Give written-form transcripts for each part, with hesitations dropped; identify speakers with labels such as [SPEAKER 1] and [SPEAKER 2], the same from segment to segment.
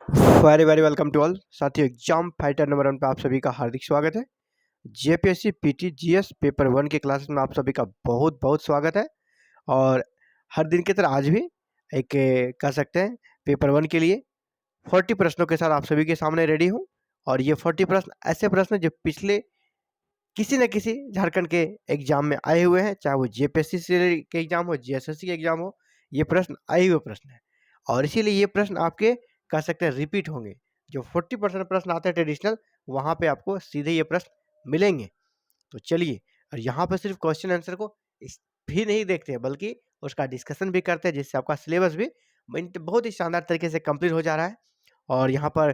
[SPEAKER 1] Very very welcome to all साथियों। Exam fighter number 1 पे आप सभी का हार्दिक स्वागत है। जेपीएससी पीटी जीएस पेपर 1 के क्लासेस में आप सभी का बहुत बहुत स्वागत है। और हर दिन की तरह आज भी एक कह सकते हैं पेपर 1 के लिए 40 प्रश्नों के साथ आप सभी के सामने रेडी हूँ। और ये 40 प्रश्न ऐसे प्रश्न जो पिछले किसी न किसी झारखंड के एग्जाम में आए हुए हैं, चाहे वो जेपीएससी से के एग्जाम हो, जीएसएससी के एग्जाम हो। ये प्रश्न आए हुए प्रश्न है और इसीलिए ये प्रश्न आपके कह सकते हैं रिपीट होंगे। जो 40% प्रश्न आते हैं ट्रेडिशनल, वहाँ पे आपको सीधे ये प्रश्न मिलेंगे। तो चलिए, और यहाँ पर सिर्फ क्वेश्चन आंसर को भी नहीं देखते हैं, बल्कि उसका डिस्कशन भी करते हैं, जिससे आपका सिलेबस भी बहुत ही शानदार तरीके से कंप्लीट हो जा रहा है। और यहाँ पर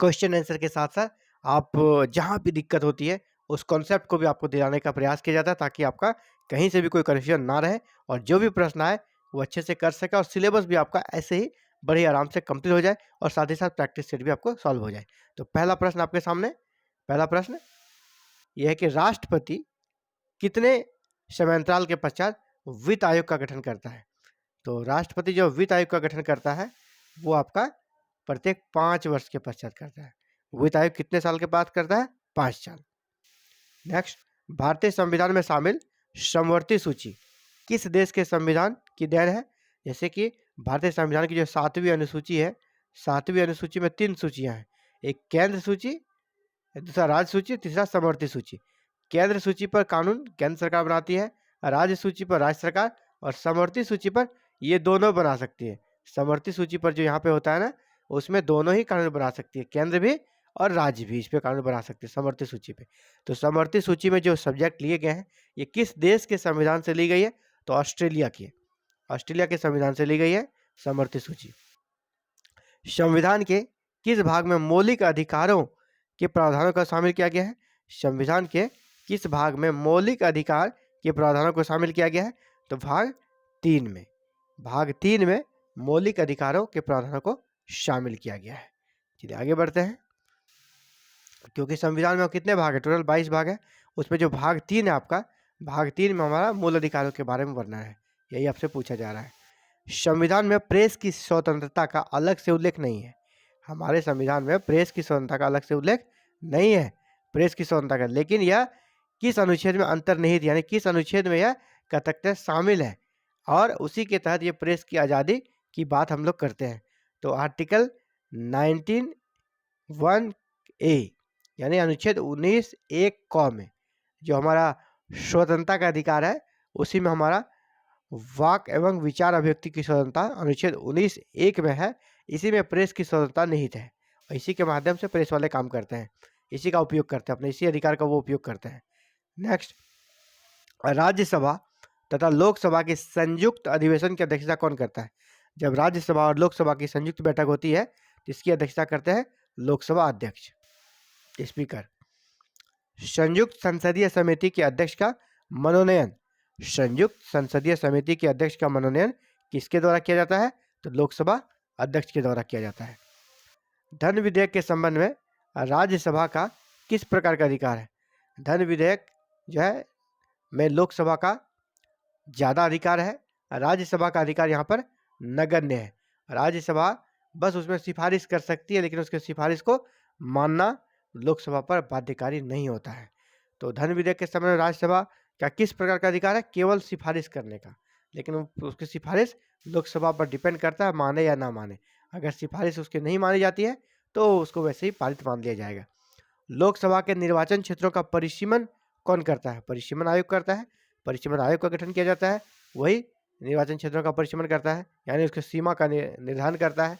[SPEAKER 1] क्वेश्चन आंसर के साथ साथ आप जहाँ भी दिक्कत होती है उस कॉन्सेप्ट को भी आपको दिलाने का प्रयास किया जाता है, ताकि आपका कहीं से भी कोई कन्फ्यूजन ना रहे और जो भी प्रश्न आए वो अच्छे से कर सके और सिलेबस भी आपका ऐसे ही बड़े आराम से कंप्लीट हो जाए और साथ ही साथ प्रैक्टिस सेट भी आपको सॉल्व हो जाए। तो पहला प्रश्न आपके सामने, पहला प्रश्न यह है कि राष्ट्रपति कितने समयांतराल के पश्चात वित्त आयोग का गठन करता है। तो राष्ट्रपति जो वित्त आयोग का गठन करता है वो आपका प्रत्येक 5 वर्ष के पश्चात करता है। वित्त आयोग कितने साल के बाद करता है? 5 साल। नेक्स्ट, भारतीय संविधान में शामिल समवर्ती सूची किस देश के संविधान की देन है? जैसे कि भारतीय संविधान की जो 7वीं अनुसूची है, 7वीं अनुसूची में 3 सूचियां हैं। एक केंद्र सूची, दूसरा राज्य सूची, तीसरा समवर्ती सूची। केंद्र सूची पर कानून केंद्र सरकार बनाती है, राज्य सूची पर राज्य सरकार, और समवर्ती सूची पर ये दोनों बना सकती है। समवर्ती सूची पर जो यहाँ पे होता है ना, उसमें दोनों ही कानून बना सकती है, केंद्र भी और राज्य भी इस पे कानून बना सकते हैं समवर्ती सूची पे। तो समवर्ती सूची में जो सब्जेक्ट लिए गए हैं, ये किस देश के संविधान से ली गई है? तो ऑस्ट्रेलिया की, ऑस्ट्रेलिया के संविधान से ली गई है समवर्ती सूची। संविधान के किस भाग में मौलिक अधिकारों के प्रावधानों को शामिल किया गया है? संविधान के किस भाग में मौलिक अधिकार के प्रावधानों को शामिल किया गया है? तो भाग 3 में, भाग 3 में मौलिक अधिकारों के प्रावधानों को शामिल किया गया है। चलिए आगे बढ़ते हैं। क्योंकि संविधान में कितने भाग है? टोटल 22 भाग है। उसमें जो भाग 3 है आपका, भाग 3 में हमारा मूल अधिकारों के बारे में वर्णन है, यही आपसे पूछा जा रहा है। संविधान में प्रेस की स्वतंत्रता का अलग से उल्लेख नहीं है। हमारे संविधान में प्रेस की स्वतंत्रता का अलग से उल्लेख नहीं है, प्रेस की स्वतंत्रता का, लेकिन यह किस अनुच्छेद में अंतर्निहित, यानी किस अनुच्छेद में यह कथकता शामिल है, और उसी के तहत ये प्रेस की आज़ादी की बात हम लोग करते हैं। तो आर्टिकल 19(1)(a) यानी अनुच्छेद 19(1) में जो हमारा स्वतंत्रता का अधिकार है, उसी में हमारा वाक एवं विचार अभिव्यक्ति की स्वतंत्रता अनुच्छेद 19(1) में है। इसी में प्रेस की स्वतंत्रता निहित है और इसी के माध्यम से प्रेस वाले काम करते हैं, इसी का उपयोग करते हैं, अपने इसी अधिकार का वो उपयोग करते हैं। नेक्स्ट, राज्यसभा तथा लोकसभा के संयुक्त अधिवेशन की अध्यक्षता कौन करता है? जब राज्यसभा और लोकसभा की संयुक्त बैठक होती है तो इसकी अध्यक्षता करते हैं लोकसभा अध्यक्ष, स्पीकर। संयुक्त संसदीय समिति के अध्यक्ष का मनोनयन, संयुक्त संसदीय समिति के अध्यक्ष का मनोनयन किसके द्वारा किया जाता है? तो लोकसभा अध्यक्ष के द्वारा किया जाता है। धन विधेयक के संबंध में राज्यसभा का किस प्रकार का अधिकार है? धन विधेयक जो है में लोकसभा का ज़्यादा अधिकार है, राज्यसभा का अधिकार यहाँ पर नगण्य है। राज्यसभा बस उसमें सिफारिश कर सकती है, लेकिन उसके सिफारिश को मानना लोकसभा पर बाध्यकारी नहीं होता है। तो धन विधेयक के समय राज्यसभा का किस प्रकार का अधिकार है? केवल सिफारिश करने का, लेकिन उसकी सिफारिश लोकसभा पर डिपेंड करता है, माने या ना माने। अगर सिफारिश उसकी नहीं मानी जाती है तो उसको वैसे ही पारित मान लिया जाएगा। लोकसभा के निर्वाचन क्षेत्रों का परिसीमन कौन करता है? परिसीमन आयोग करता है। परिसीमन आयोग का गठन किया जाता है, वही निर्वाचन क्षेत्रों का परिसीमन करता है, यानी उसकी सीमा का निर्धारण करता है।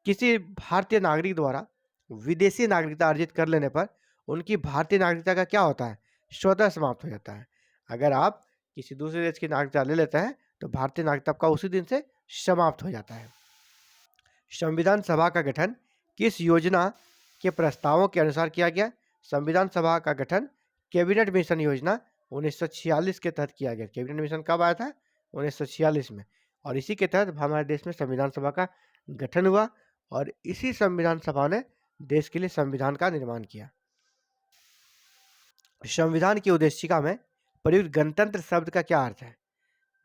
[SPEAKER 1] किसी भारतीय नागरिक द्वारा विदेशी नागरिकता अर्जित कर लेने पर उनकी भारतीय नागरिकता का क्या होता है? स्वतः समाप्त हो जाता है। अगर आप किसी दूसरे देश की नागरिकता ले लेते हैं तो भारतीय नागरिकता आपका उसी दिन से समाप्त हो जाता है। संविधान सभा का गठन किस योजना के प्रस्तावों के अनुसार किया गया? संविधान सभा का गठन कैबिनेट मिशन योजना 1946 के तहत किया गया। कैबिनेट मिशन कब आया था? 1946 में, और इसी के तहत हमारे देश में संविधान सभा का गठन हुआ और इसी संविधान सभा ने देश के लिए संविधान का निर्माण किया। संविधान की उद्देशिका में प्रयुक्त गणतंत्र शब्द का क्या अर्थ है?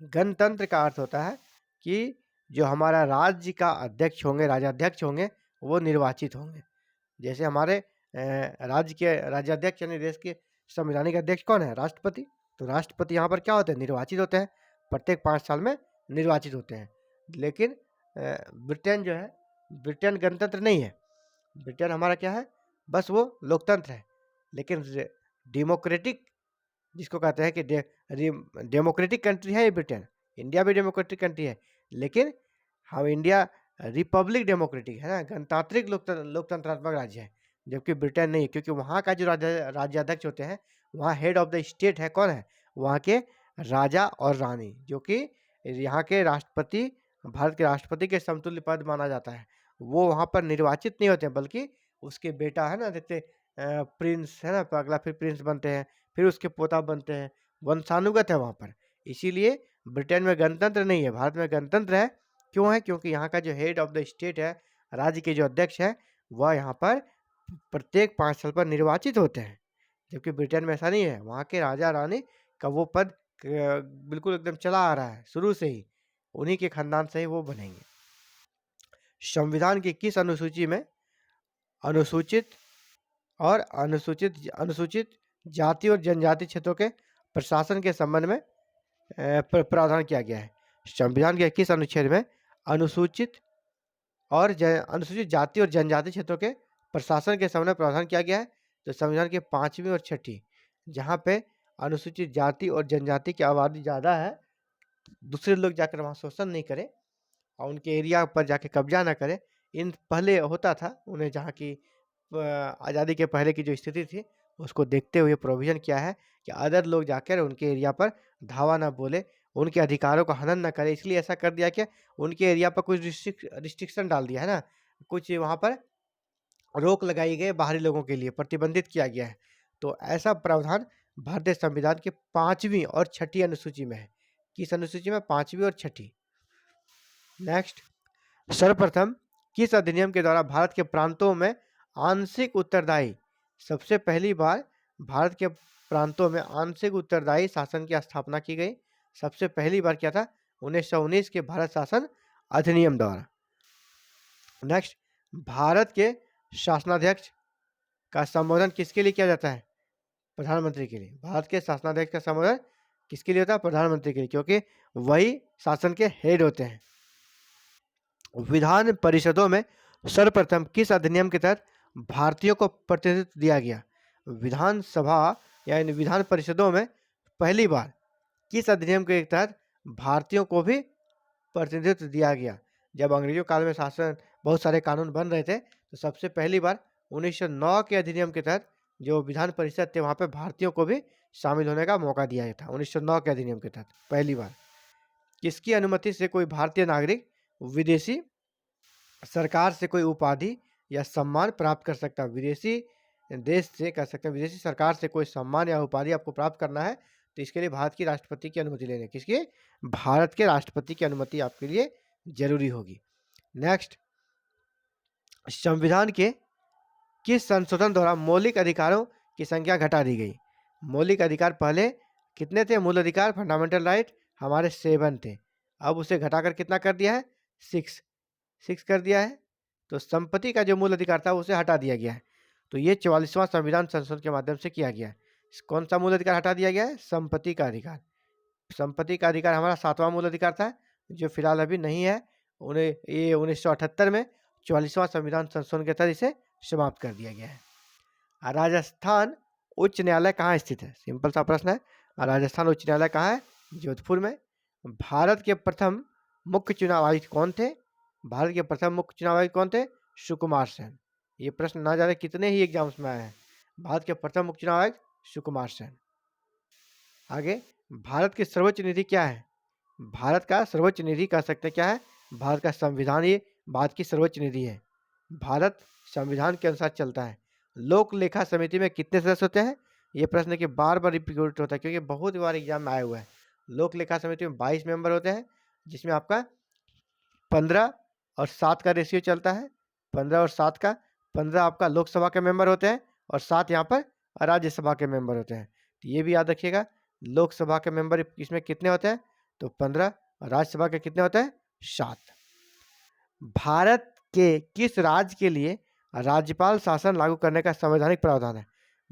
[SPEAKER 1] गणतंत्र का अर्थ होता है कि जो हमारा राज्य का अध्यक्ष होंगे, राजाध्यक्ष होंगे, वो निर्वाचित होंगे। जैसे हमारे राज्य के राज्याध्यक्ष यानी देश के संवैधानिक अध्यक्ष कौन है? राष्ट्रपति। तो राष्ट्रपति यहाँ पर क्या होते हैं? निर्वाचित होते हैं, प्रत्येक 5 साल में निर्वाचित होते हैं। लेकिन ब्रिटेन जो है, ब्रिटेन गणतंत्र नहीं है। ब्रिटेन हमारा क्या है? बस वो लोकतंत्र है। लेकिन डेमोक्रेटिक जिसको कहते हैं कि डेमोक्रेटिक कंट्री है ये ब्रिटेन। इंडिया भी डेमोक्रेटिक कंट्री है, लेकिन हम इंडिया रिपब्लिक डेमोक्रेटिक है ना, गणतांत्रिक लोकतंत्रात्मक राज्य है, जबकि ब्रिटेन नहीं है। क्योंकि वहाँ का जो राज्याध्यक्ष होते हैं, वहाँ हेड ऑफ द स्टेट है कौन है? वहाँ के राजा और रानी, जो कि यहाँ के राष्ट्रपति, भारत के राष्ट्रपति के समतुल्य पद माना जाता है। वो वहाँ पर निर्वाचित नहीं होते हैं, बल्कि उसके बेटा है ना, जैसे प्रिंस है ना, अगला फिर प्रिंस बनते हैं, फिर उसके पोता बनते हैं। वंशानुगत है वहाँ पर। इसीलिए ब्रिटेन में गणतंत्र नहीं है, भारत में गणतंत्र है। क्यों है? क्योंकि यहाँ का जो हेड ऑफ द स्टेट है, राज्य के जो अध्यक्ष है, वह यहाँ पर प्रत्येक 5 साल पर निर्वाचित होते हैं। जबकि ब्रिटेन में ऐसा नहीं है। वहाँ के राजा रानी का वो पद बिल्कुल एकदम चला आ रहा है शुरू से ही, उन्हीं के खानदान से ही वो बनेंगे। संविधान की किस अनुसूची में अनुसूचित अनुसूचित जाति और जनजाति क्षेत्रों के प्रशासन के संबंध में प्रावधान किया गया है? संविधान के किस अनुच्छेद में अनुसूचित जाति और जनजाति क्षेत्रों के प्रशासन के संबंध में प्रावधान किया गया है? तो संविधान के 5वीं और 6ठी, जहाँ पे अनुसूचित जाति और जनजाति की आबादी ज़्यादा है, दूसरे लोग जाकर वहाँ शोषण नहीं करें और उनके एरिया पर जाके कब्जा ना करें। इन पहले होता था, उन्हें जहाँ की आज़ादी के पहले की जो स्थिति थी, उसको देखते हुए प्रोविज़न किया है कि अदर लोग जाकर उनके एरिया पर धावा ना बोले, उनके अधिकारों का हनन ना करें। इसलिए ऐसा कर दिया कि उनके एरिया पर कुछ रिस्ट्रिक्शन डाल दिया है ना, कुछ वहाँ पर रोक लगाई गई, बाहरी लोगों के लिए प्रतिबंधित किया गया है। तो ऐसा प्रावधान भारतीय संविधान की 5वीं और 6ठी अनुसूची में है। किस अनुसूची में? 5वीं और 6ठी। नेक्स्ट, सर्वप्रथम किस अधिनियम के द्वारा भारत के प्रांतों में आंशिक उत्तरदायी, सबसे पहली बार भारत के प्रांतों में आंशिक उत्तरदायी शासन की स्थापना की गई? सबसे पहली बार क्या था? 1919 के भारत शासन अधिनियम द्वारा। नेक्स्ट, भारत के शासनाध्यक्ष का संबोधन किसके लिए किया जाता है? प्रधानमंत्री के लिए। भारत के शासनाध्यक्ष का संबोधन किसके लिए होता है? प्रधानमंत्री के लिए, क्योंकि वही शासन के हेड होते हैं। विधान परिषदों में सर्वप्रथम किस अधिनियम के तहत भारतीयों को प्रतिनिधित्व दिया गया? विधानसभा यानी विधान परिषदों में पहली बार किस अधिनियम के तहत भारतीयों को भी प्रतिनिधित्व दिया गया? जब अंग्रेजों काल में शासन बहुत सारे कानून बन रहे थे, तो सबसे पहली बार 1909 के अधिनियम के तहत जो विधान परिषद थे, वहाँ पे भारतीयों को भी शामिल होने का मौका दिया था। 1909 के अधिनियम के तहत पहली बार। किसकी अनुमति से कोई भारतीय नागरिक विदेशी सरकार से कोई उपाधि या सम्मान प्राप्त कर सकता है? विदेशी देश से कर सकते हैं, विदेशी सरकार से कोई सम्मान या उपाधि आपको प्राप्त करना है, तो इसके लिए भारत की राष्ट्रपति की अनुमति लेनी है। किसकी? भारत के राष्ट्रपति की अनुमति आपके लिए जरूरी होगी। नेक्स्ट, संविधान के किस संशोधन द्वारा मौलिक अधिकारों की संख्या घटा दी गई? मौलिक अधिकार पहले कितने थे? मूल अधिकार, फंडामेंटल राइट हमारे 7 थे, अब उसे घटाकर कितना कर दिया है? 6 कर दिया है। तो संपत्ति का जो मूल अधिकार था उसे हटा दिया गया है। तो ये 44वां संविधान संशोधन के माध्यम से किया गया है। कौन सा मूल अधिकार हटा दिया गया है? संपत्ति का अधिकार। संपत्ति का अधिकार हमारा 7वां मूल अधिकार था, जो फिलहाल अभी नहीं है। उन्हें ये 1978 में 44वां संविधान संशोधन के तहत इसे समाप्त कर दिया गया है। राजस्थान उच्च न्यायालय कहाँ स्थित है? सिंपल सा प्रश्न है। राजस्थान उच्च न्यायालय कहाँ है? जोधपुर में। भारत के प्रथम मुख्य चुनाव आयुक्त कौन थे? भारत के प्रथम मुख्य चुनाव आयुक्त कौन थे? सुकुमार सेन। ये प्रश्न ना जाने कितने ही एग्जाम्स में आए हैं। भारत के प्रथम मुख्य चुनाव आयुक्त सुकुमार सेन। आगे, भारत की सर्वोच्च निधि क्या है? भारत का सर्वोच्च निधि कह सकते हैं क्या है? भारत का संविधान ही भारत की सर्वोच्च निधि है। भारत संविधान के अनुसार चलता है। लोक लेखा समिति में कितने सदस्य होते हैं? ये प्रश्न के बार बार रिपीट होता है, क्योंकि बहुत बार एग्जाम में आया हुआ है। लोक लेखा समिति में 22 मेंबर होते हैं, जिसमें आपका 15 और 7 का रेशियो चलता है। 15 और 7 का, 15 आपका लोकसभा के मेंबर होते हैं और 7 यहाँ पर राज्यसभा के मेंबर होते हैं। तो ये भी याद रखिएगा, लोकसभा के मेंबर इसमें कितने होते हैं? तो 15, राज्यसभा के कितने होते हैं? 7। भारत के किस राज्य के लिए राज्यपाल शासन लागू करने का संवैधानिक प्रावधान है?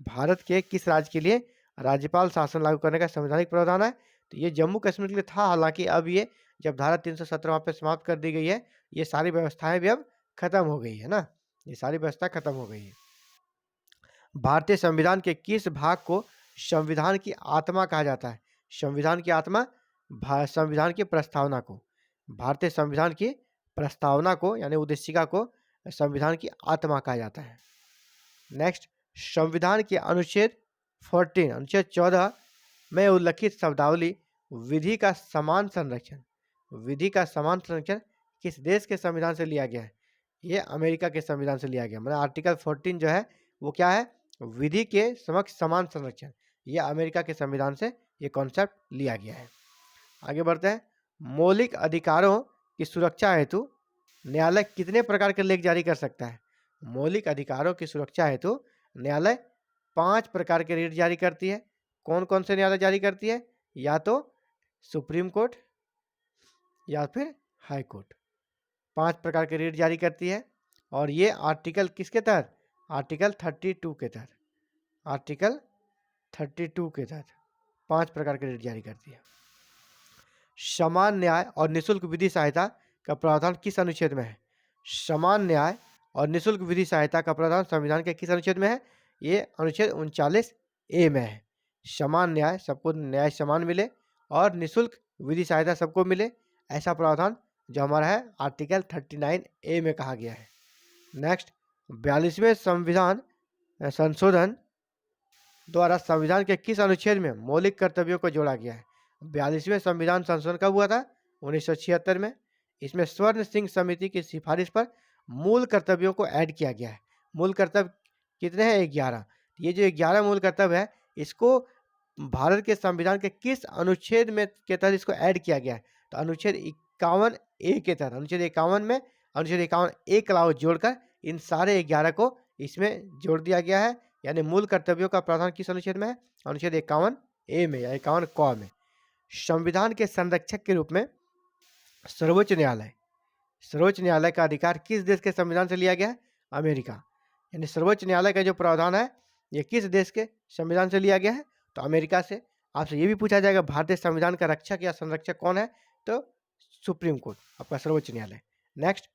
[SPEAKER 1] भारत के किस राज्य के लिए राज्यपाल शासन लागू करने का संवैधानिक प्रावधान है? तो ये जम्मू कश्मीर के लिए था, हालांकि अब ये जब धारा 317 वहाँ पे समाप्त कर दी गई है, ये सारी व्यवस्थाएं भी अब खत्म हो गई है ना, ये सारी व्यवस्था खत्म हो गई है। भारतीय संविधान के किस भाग को संविधान की आत्मा कहा जाता है? संविधान की आत्मा, संविधान की प्रस्तावना को, भारतीय संविधान की प्रस्तावना को यानी उद्देशिका को संविधान की आत्मा कहा जाता है। नेक्स्ट, संविधान के अनुच्छेद 14 अनुच्छेद 14 में उल्लिखित शब्दावली विधि का समान संरक्षण, विधि का समान संरक्षण किस देश के संविधान से लिया गया है? ये अमेरिका के संविधान से लिया गया। मतलब आर्टिकल 14 जो है वो क्या है? विधि के समक्ष समान संरक्षण, ये अमेरिका के संविधान से ये कॉन्सेप्ट लिया गया है। आगे बढ़ते हैं। मौलिक अधिकारों की सुरक्षा हेतु न्यायालय कितने प्रकार के लेख जारी कर सकता है? मौलिक अधिकारों की सुरक्षा हेतु न्यायालय 5 प्रकार के रीट जारी करती है। कौन कौन से न्यायालय जारी करती है? या तो सुप्रीम कोर्ट या फिर हाई कोर्ट, 5 प्रकार के रीट जारी करती है। और ये आर्टिकल किसके तहत? आर्टिकल 32 के तहत, आर्टिकल 32 के तहत 5 प्रकार के रीट जारी करती है। समान न्याय और निःशुल्क विधि सहायता का प्रावधान किस अनुच्छेद में है? समान न्याय और निःशुल्क विधि सहायता का प्रावधान संविधान के किस अनुच्छेद में है? ये अनुच्छेद 39A में है। समान न्याय, सबको न्याय समान मिले, और निःशुल्क विधि सहायता सबको मिले, ऐसा प्रावधान जो हमारा है आर्टिकल 39A में कहा गया है। नेक्स्ट, 42वें संविधान संशोधन द्वारा संविधान के किस अनुच्छेद में मौलिक कर्तव्यों को जोड़ा गया है? 42वें संविधान संशोधन कब हुआ था? 1976 में। इसमें स्वर्ण सिंह समिति की सिफारिश पर मूल कर्तव्यों को ऐड किया गया है। मूल कर्तव्य कितने हैं? 11। ये जो 11 मूल कर्तव्य है, इसको भारत के संविधान के किस अनुच्छेद में के तहत इसको ऐड किया गया है? तो अनुच्छेद 51A के तहत, अनुच्छेद 51 में अनुच्छेद 51A क्लाउज जोड़कर इन सारे 11 को इसमें जोड़ दिया गया है। यानी मूल कर्तव्यों का प्रावधान किस अनुच्छेद में है? अनुच्छेद 51A में या 51 क में। संविधान के संरक्षक के रूप में सर्वोच्च न्यायालय, सर्वोच्च न्यायालय का अधिकार किस देश के संविधान से लिया गया है? अमेरिका। यानी सर्वोच्च न्यायालय का जो प्रावधान है ये किस देश के संविधान से लिया गया है? तो अमेरिका से। आपसे ये भी पूछा जाएगा भारतीय संविधान का रक्षक या संरक्षक कौन है? तो सुप्रीम कोर्ट, आपका सर्वोच्च न्यायालय। नेक्स्ट,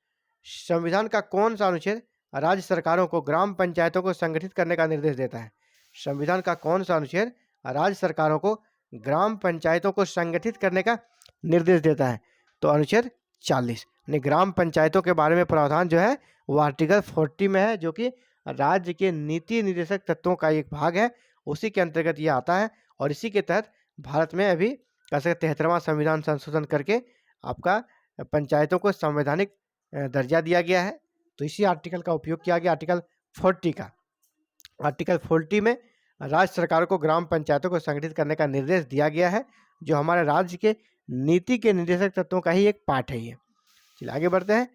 [SPEAKER 1] संविधान का कौन सा अनुच्छेद राज्य सरकारों को ग्राम पंचायतों को संगठित करने का निर्देश देता है? संविधान का कौन सा अनुच्छेद राज्य सरकारों को ग्राम पंचायतों को संगठित करने का निर्देश देता है? तो अनुच्छेद 40। यानी ग्राम पंचायतों के बारे में प्रावधान जो है वो आर्टिकल 40 में है, जो कि राज्य के नीति निर्देशक तत्वों का एक भाग है, उसी के अंतर्गत ये आता है। और इसी के तहत भारत में अभी कह सकते 73वां संविधान संशोधन करके आपका पंचायतों को संवैधानिक दर्जा दिया गया है। तो इसी आर्टिकल का उपयोग किया गया, आर्टिकल 40 का। आर्टिकल 40 में राज्य सरकारों को ग्राम पंचायतों को संगठित करने का निर्देश दिया गया है, जो हमारे राज्य के नीति के निर्देशक तत्वों का ही एक पार्ट है ये। चलिए आगे बढ़ते हैं।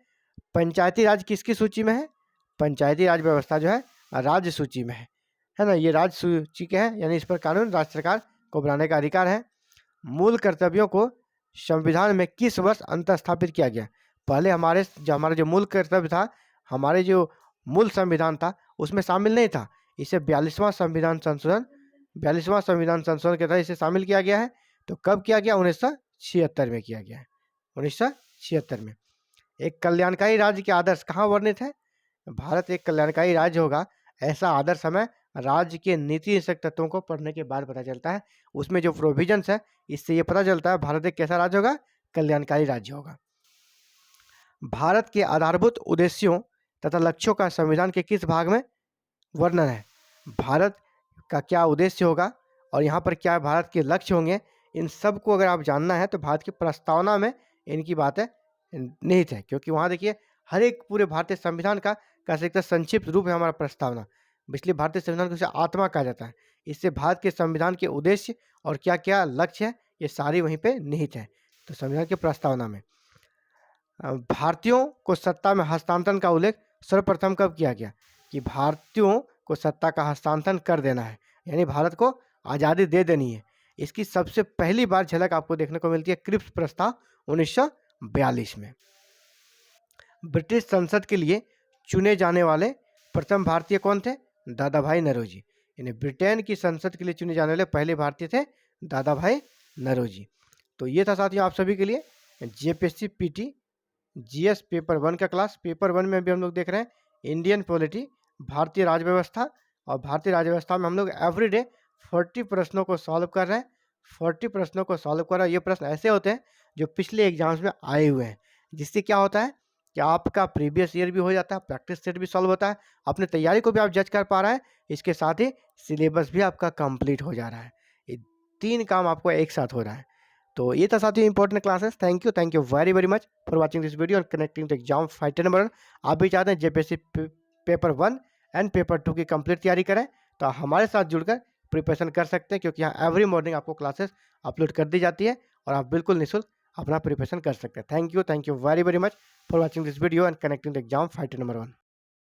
[SPEAKER 1] पंचायती राज किसकी सूची में है? पंचायती राज व्यवस्था जो है राज्य सूची में है ना, ये राज्य सूची के है, यानी इस पर कानून राज्य सरकार को बनाने का अधिकार है। मूल कर्तव्यों को संविधान में किस वर्ष अंतर्स्थापित किया गया? पहले हमारा जो मूल कर्तव्य था, हमारे जो मूल संविधान था उसमें शामिल नहीं था। इसे 42वां संविधान संशोधन के तहत इसे शामिल किया गया है। तो कब किया गया? 1976 में किया गया है, 1976 में। एक कल्याणकारी राज्य के आदर्श कहाँ वर्णित है? भारत एक कल्याणकारी राज्य होगा, ऐसा आदर्श हमें राज्य के नीति निर्देशक तत्वों को पढ़ने के बाद पता चलता है। उसमें जो प्रोविजंस है, इससे ये पता चलता है भारत एक कैसा राज्य होगा? कल्याणकारी राज्य होगा। भारत के आधारभूत उद्देश्यों तथा लक्ष्यों का संविधान के किस भाग में वर्णन है? भारत का क्या उद्देश्य होगा और यहाँ पर क्या भारत के लक्ष्य होंगे, इन सब को अगर आप जानना है तो भारत की प्रस्तावना में इनकी बातें निहित है। क्योंकि वहाँ देखिए हर एक पूरे भारतीय संविधान का कह सकते संक्षिप्त रूप है हमारा प्रस्तावना। इसलिए भारतीय संविधान को इसे आत्मा कहा जाता है। इससे भारत के संविधान के उद्देश्य और क्या क्या लक्ष्य है ये सारी वहीं पे निहित है। तो संविधान की प्रस्तावना में भारतीयों को सत्ता में हस्तांतरण का उल्लेख सर्वप्रथम कब किया गया? कि भारतीयों को सत्ता का हस्तांतरण कर देना है, यानी भारत को आज़ादी दे देनी है। इसकी सबसे पहली बार झलक आपको देखने को मिलती है क्रिप्स प्रस्ताव 1942 में। ब्रिटिश संसद के लिए चुने जाने वाले प्रथम भारतीय कौन थे? दादा भाई नौरोजी। यानी ब्रिटेन की संसद के लिए चुने जाने वाले पहले भारतीय थे दादा भाई नौरोजी। तो ये था साथियों आप सभी के लिए जेपीएससी पीटी जीएस पेपर 1 का क्लास। पेपर 1 में भी हम लोग देख रहे हैं इंडियन पॉलिटी, भारतीय राज्य व्यवस्था, और भारतीय राज्य व्यवस्था में हम लोग एवरीडे 40 प्रश्नों को सॉल्व कर रहे हैं। 40 प्रश्नों को सॉल्व कर रहे हैं। ये प्रश्न ऐसे होते हैं जो पिछले एग्जाम्स में आए हुए हैं, जिससे क्या होता है कि आपका प्रीवियस ईयर भी हो जाता है, प्रैक्टिस सेट भी सॉल्व होता है, अपनी तैयारी को भी आप जज कर पा रहे हैं, इसके साथ ही सिलेबस भी आपका कंप्लीट हो जा रहा है। ये 3 काम आपको एक साथ हो रहा है। तो ये था साथियों important classes. Thank you very very much for watching this video और connecting to exam fighter number 1। आप भी चाहते हैं जेपीएससी पेपर 1 एंड पेपर 2 की कंप्लीट तैयारी करें, तो हमारे साथ जुड़कर प्रिपरेशन कर सकते हैं, क्योंकि यहाँ एवरी मॉर्निंग आपको क्लासेस अपलोड कर दी जाती है और आप बिल्कुल निःशुल्क अपना प्रिपरेशन कर सकते हैं। Thank you very very much for watching this video and connecting to exam fighter number 1।